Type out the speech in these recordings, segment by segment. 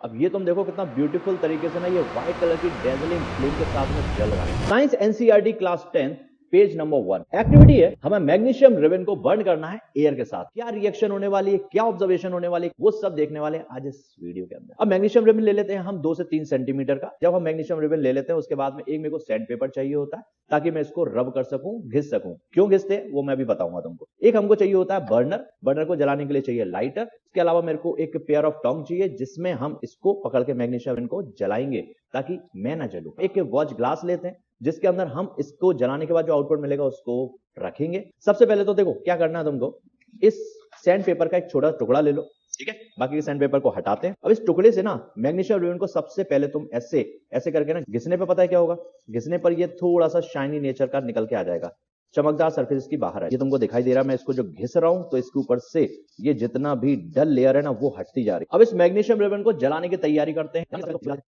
अब ये तुम देखो कितना ब्यूटीफुल तरीके से ना ये व्हाइट कलर की डेजलिंग फ्लेम के साथ में जल रहा है। Science NCERT class 10 page number 1 activity है, हमें मैग्नीशियम रिबन को बर्न करना है एयर के साथ। क्या रिएक्शन होने वाली है, क्या ऑब्जर्वेशन होने वाली है, वो सब देखने वाले हैं आज इस वीडियो के अंदर। अब मैग्नीशियम रिबन ले लेते हैं हम 2 से 3 सेंटीमीटर का। जब हम मैग्नीशियम रिबन ले लेते हैं उसके बाद में एक मेरे को सैंड पेपर चाहिए होता है ताकि मैं इसको रब कर सकूं, घिस सकूं। क्यों घिसते हैं वो मैं भी बताऊंगा तुमको। एक हमको चाहिए होता है बर्नर, बर्नर को जलाने के लिए चाहिए लाइटर। इसके अलावा मेरे को एक पेयर ऑफ टोंग चाहिए जिसमें हम इसको पकड़ के मैग्नीशियम रिबन को जलाएंगे ताकि मैं ना जलूं। एक वॉच ग्लास लेते हैं जिसके अंदर हम इसको जलाने के बाद जो आउटपुट मिलेगा उसको रखेंगे। सबसे पहले तो देखो क्या करना है तुमको, इस सैंड पेपर का एक छोटा टुकड़ा ले लो, ठीक है। बाकी के सैंड पेपर को हटाते हैं। अब इस टुकड़े से ना मैग्नीशियम रिबन को सबसे पहले तुम ऐसे ऐसे करके ना घिसने पे पता है क्या होगा, घिसने पर ये थोड़ा सा शाइनी नेचर का निकल के आ जाएगा, चमकदार सरफेस की बाहर है। ये तुमको दिखाई दे रहा है, मैं इसको जो घिस रहा हूं तो इसके ऊपर से ये जितना भी डल लेयर है ना वो हटती जा रही है। अब इस मैग्नीशियम रिबन को जलाने की तैयारी करते हैं।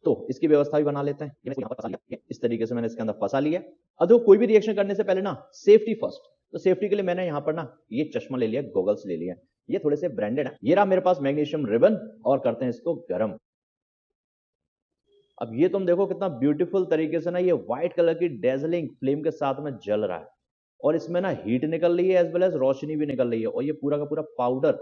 तो इसकी व्यवस्था भी बना लेते हैं। इस तरीके से मैंने इसके अंदर फंसा लिया। अब देखो कोई भी रिएक्शन करने से पहले ना सेफ्टी फर्स्ट, तो सेफ्टी के लिए मैंने यहां पर ना ये चश्मा ले लिया, गॉगल्स ले लिया। ये थोड़े से ब्रांडेड है। ये रहा मेरे पास मैग्नीशियम रिबन और करते हैं इसको गर्म। अब ये तुम देखो कितना ब्यूटीफुल तरीके से ना ये व्हाइट कलर की डेजलिंग फ्लेम के साथ में जल रहा है और इसमें ना हीट निकल रही है एज वेल एज रोशनी भी निकल रही है और ये पूरा का पूरा पाउडर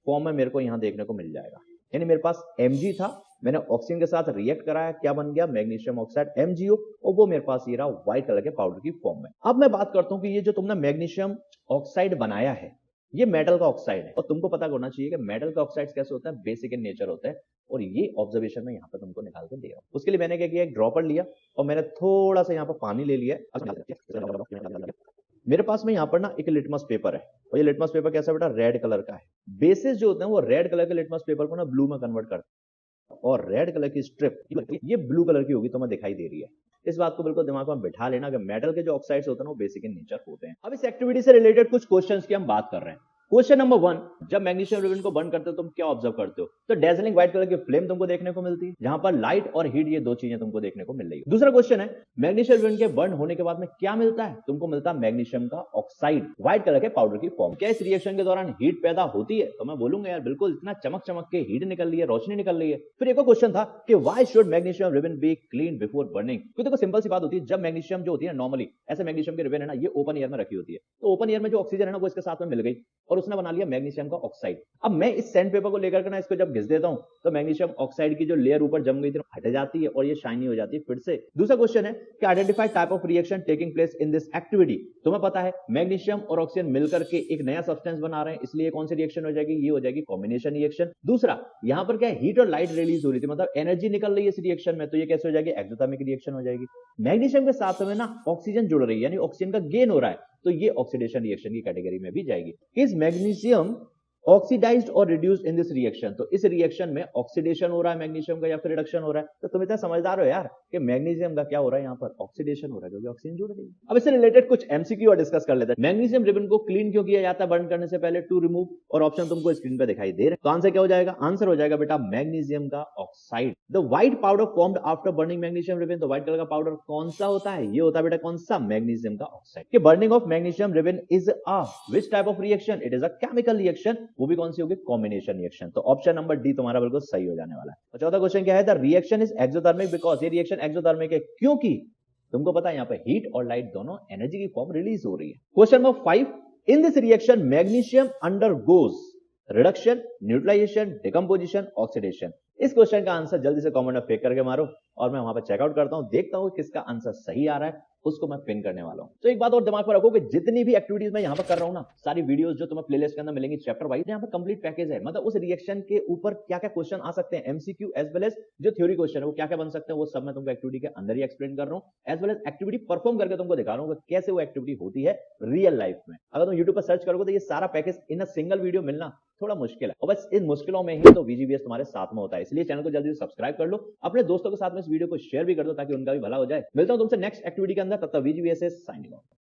फॉर्म में मेरे को यहां देखने को मिल जाएगा। यानी मेरे पास Mg था, मैंने ऑक्सीजन के साथ रिएक्ट कराया, क्या बन गया मैग्नीशियम ऑक्साइड MgO, और वो मेरे पास ये रहा व्हाइट कलर के पाउडर की फॉर्म में। अब मैं बात करता हूं कि ये जो तुमने मैग्नीशियम ऑक्साइड बनाया है ये मेटल का ऑक्साइड है और तुमको पता होना चाहिए कि मेटल का ऑक्साइड कैसे होता है, बेसिक इन नेचर होता है। और ये ऑब्जर्वेशन में यहाँ पर तुमको निकाल के दे रहा हूं। उसके लिए मैंने क्या किया, एक ड्रॉपर लिया और मैंने थोड़ा सा यहाँ पर पानी ले लिया। मेरे पास में यहाँ पर ना एक लिटमस पेपर है और ये लिटमस पेपर कैसा बेटा, रेड कलर का है। बेसिस जो होते हैं वो रेड कलर के लिटमस पेपर को ना ब्लू में कन्वर्ट करते हैं और रेड कलर की स्ट्रिप ये ब्लू कलर की होगी, तुम्हें दिखाई दे रही है। इस बात को बिल्कुल दिमाग में बिठा लेना कि मेटल के जो ऑक्साइड्स होते हैं वो बेसिक इन नेचर होते हैं। अब इस एक्टिविटी से रिलेटेड कुछ क्वेश्चंस की हम बात कर रहे हैं। क्वेश्चन नंबर 1, जब मैग्नीशियम रिबन को बर्न करते हो तुम क्या ऑब्जर्व करते हो? तो डेजलिंग व्हाइट कलर की फ्लेम तुमको देखने को मिलती है जहां पर लाइट और हीट ये दो चीजें तुमको देखने को मिल रही है। दूसरा क्वेश्चन है मैग्नीशियम रिबन के बर्न होने के बाद में क्या मिलता है? तुमको मिलता है मैग्नीशियम का ऑक्साइड व्हाइट कलर के पाउडर की फॉर्म। क्या इस रिएक्शन के दौरान हीट पैदा होती है? तो मैं बोलूंगा यार बिल्कुल, इतना चमक चमक के हीट निकल रही है, रोशनी निकल रही है। फिर एक और क्वेश्चन था कि why should magnesium ribbon be clean before burning? क्योंकि देखो सिंपल सी बात होती है, जब मैग्नीशियम जो होती है नॉर्मली ऐसे मैग्नीशियम के रिबन है ना ये ओपन एयर में रखी होती है, तो ओपन एयर में जो ऑक्सीजन है ना वो इसके साथ में मिल गई और उसने बना लिया मैग्नीशियम का ऑक्साइड। अब मैं इस सैंड पेपर को लेकर के ना इसको जब घिस देता हूं तो मैग्नीशियम ऑक्साइड की जो लेयर ऊपर जम गई थी हट जाती है और ये शाइनी हो जाती है फिर से। दूसरा क्वेश्चन है कि identify type of reaction taking place in this activity. तुम्हें पता है मैग्नीशियम और ऑक्सीजन मिलकर के एक नया सब्सटेंस बना रहे हैं, इसलिए कौन सी रिएक्शन हो जाएगी? ये हो जाएगी कॉम्बिनेशन रिएक्शन। दूसरा, यहां पर क्या है, हीट और लाइट रिलीज हो रही थी, मतलब एनर्जी निकल रही है इस रिएक्शन में, तो ये कैसे हो जाएगी? एक्सोथर्मिक रिएक्शन हो जाएगी। मैग्नीशियम के साथ में ना ऑक्सीजन जुड़ रही है यानी ऑक्सीजन का गेन हो रहा है, तो ये ऑक्सीडेशन रिएक्शन की कैटेगरी में भी जाएगी। इस मैग्नीशियम ऑक्सीडाइज्ड और रिड्यूस्ड इन दिस रिएक्शन, तो इस रिएक्शन में ऑक्सीडेशन हो रहा है मैग्नीशियम का या फिर रिडक्शन हो रहा है। तो तुम इतना समझदार हो यार कि मैग्नीशियम का क्या हो रहा है, यहाँ पर ऑक्सीडेशन हो रहा है क्योंकि ऑक्सीजन जुड़ रही है। अब इससे रिलेटेड कुछ एमसीक्यू और डिस्कस कर लेते हैं। मैग्नीशियम रिबन को क्लीन क्यों किया जाता है बर्न करने से पहले? टू रिमूव, और ऑप्शन तुमको स्क्रीन पे दिखाई दे रहे हैं। तो आंसर क्या हो जाएगा? आंसर हो जाएगा बेटा मैग्नीशियम का oxide. The white powder formed after burning magnesium ribbon, तो व्हाइट कलर का पाउडर कौन सा होता है? ये होता है बेटा कौन सा? मैग्नीशियम का ऑक्साइड। कि burning of magnesium ribbon is a which type of reaction? It is a chemical reaction. वो भी कौन सी होगी? Combination reaction. तो ऑप्शन नंबर डी तुम्हारा बिल्कुल सही हो जाने वाला है। और चौथा क्वेश्चन क्या है? The reaction is exothermic because, ये रिएक्शन एक्सोथर्मिक है क्योंकि तुमको पता है यहाँ पे हीट और लाइट दोनों एनर्जी की फॉर्म रिलीज हो रही है। Question number 5, in this reaction magnesium undergoes reduction, neutralization, decomposition, oxidation. इस क्वेश्चन का आंसर जल्दी से कमेंट में फेंक करके मारो और मैं वहां पर चेकआउट करता हूं, देखता हूं किसका आंसर सही आ रहा है, उसको मैं पिन करने वाला हूं। तो एक बात और दिमाग में रखो कि जितनी भी एक्टिविटीज मैं यहां पर कर रहा हूं ना, सारी वीडियोस जो तुम्हें प्लेलिस्ट के अंदर मिलेंगी चैप्टर वाइज, यहां पर कंप्लीट पैकेज है। मतलब उस रिएक्शन के ऊपर क्या क्या क्वेश्चन आ सकते हैं, एमसीक्यू एज वेल एज जो थ्योरी क्वेश्चन है वो क्या क्या बन सकते हैं, वो सब मैं तुमको एक्टिविटी के अंदर ही एक्सप्लेन कर रहा हूं, as well as activity perform करके तुमको दिखा रहा हूं कि कैसे वो एक्टिविटी होती है रियल लाइफ में। अगर तुम यूट्यूब पर सर्च करोगे तो ये सारा package in a single video मिलना थोड़ा मुश्किल है, और बस इन मुश्किलों में ही तो VGBS तुम्हारे साथ में होता है। इसलिए चैनल को जल्दी से सब्सक्राइब कर लो, अपने दोस्तों के साथ में इस वीडियो को शेयर भी कर दो ताकि उनका भी भला हो जाए। मिलता हूं तुमसे नेक्स्ट एक्टिविटी के अंदर, तब तक VGBS से साइनिंग ऑफ।